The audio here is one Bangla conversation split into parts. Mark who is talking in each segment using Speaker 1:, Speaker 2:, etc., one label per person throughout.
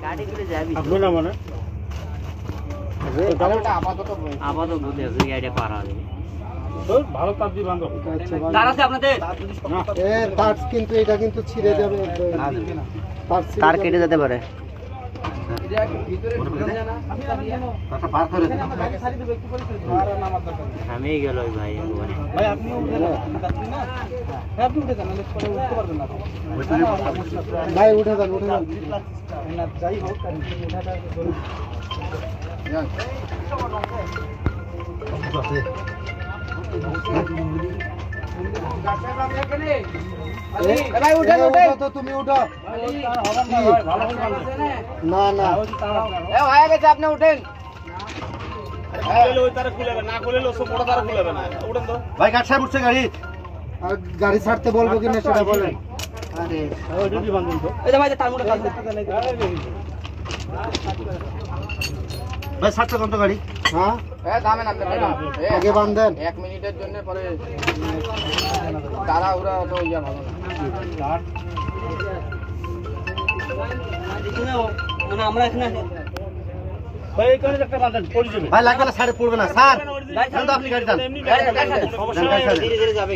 Speaker 1: গাড়ি করে যাবি
Speaker 2: আপনি না মানে
Speaker 1: আপাতত বুঝে আছে গাড়িটা পার হবে
Speaker 2: ভালো তার দিয়ে বান্ধব
Speaker 1: তার আছে আপনাদের
Speaker 3: এর তার কিন্তু এটা কিন্তু ছিঁড়ে যাবে
Speaker 1: তার কেটে যেতে পারে আমি গেল ভাই
Speaker 3: ভাই আপনি উঠে যান আপনি উঠে যান পরে উঠতে পারবেন না ভাই উঠে যান যাই হোক তুমি উঠো না না
Speaker 1: হয়ে গেছে আপনি উঠেন
Speaker 2: ভাই গাড়ি সাহেব উঠছে গাড়ি
Speaker 3: আর গাড়ি ছাড়তে বলবো কিনা সেটা বলেন
Speaker 2: ভাই ছাড়তে কত গাড়ি
Speaker 3: হ্যাঁ আগে বান্ধেন
Speaker 1: 1 মিনিটের জন্য পরে তাড়াহুড়া তো ইয়া ভালো না আমরা এখানে
Speaker 2: ভাই এখানে একটা বাঁধেন পড়ে যাবে ভাই লাগবে না সাড়ে পড়বে না স্যার তো আপনি গাড়ি চালান
Speaker 1: ধীরে ধীরে যাবে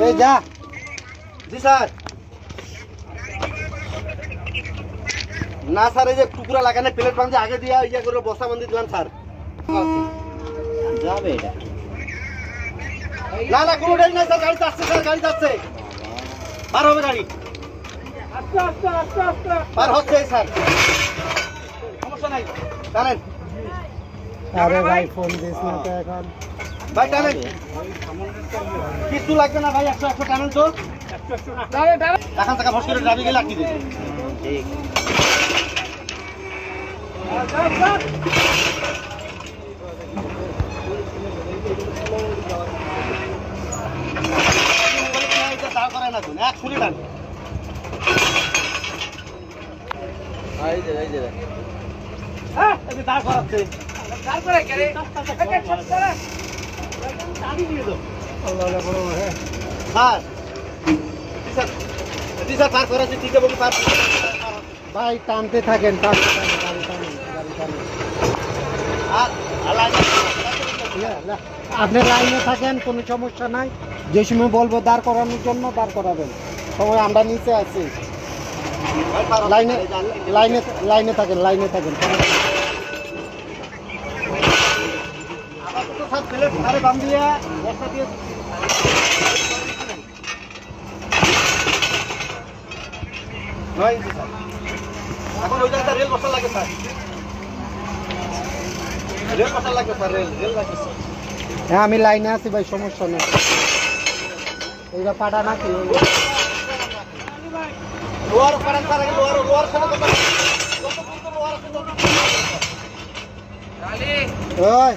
Speaker 3: এই যা
Speaker 2: জি স্যার না স্যার এই যে টুকরা লাগানো প্লেট বাঁধে আগে দিয়ে ইয়া করে বস্তা বাঁধি দিলাম স্যার
Speaker 1: যাবে এটা
Speaker 2: না না কোনো গাড়ি নাই স্যার গাড়ি যাচ্ছে স্যার গাড়ি যাচ্ছে পার হবে গাড়ি পার হচ্ছে স্যার সমস্যা নাই টানেন
Speaker 3: আরে ভাই ফোন দিস না তো এখন
Speaker 2: ভাই টানেন কিছু লাগবে না ভাই 100 টানেন তো এখন টাকা ফস করে যাবি গেলে আটকে দেবে
Speaker 1: ঠিক
Speaker 2: দাঁড় করায় না তো এক ফুলি টান দাঁড় করাচ্ছে স্যার পার করাচ্ছে ঠিক আছে বলি পার
Speaker 3: ভাই টানতে থাকেন টানতে থাকেন গাড়ি টানেন গাড়ি টানেন আপনি লাইনে থাকেন কোনো সমস্যা নাই যে সময় বলবো দাঁড় করানোর জন্য দাঁড় করাবেন সময় আমরা নিচে আছি লাইনে লাইনে লাইনে থাকেন লাইনে থাকেন
Speaker 2: এখন ওই জায়গাটা রেল বসা লাগে স্যার রেল বসা লাগবে স্যার রেল লাগবে স্যার
Speaker 3: হ্যাঁ আমি লাইনে আছি ভাই সমস্যা নেই এইটা পাটা নাকি
Speaker 2: লোয়ার করেন স্যার লোয়ার সাথে কথা
Speaker 3: ওই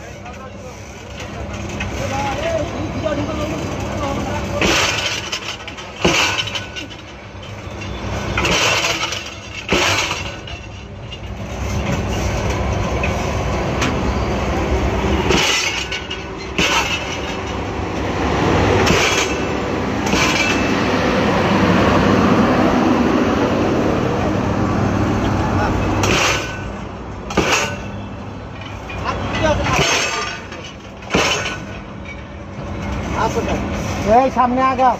Speaker 3: এই সামনে আগা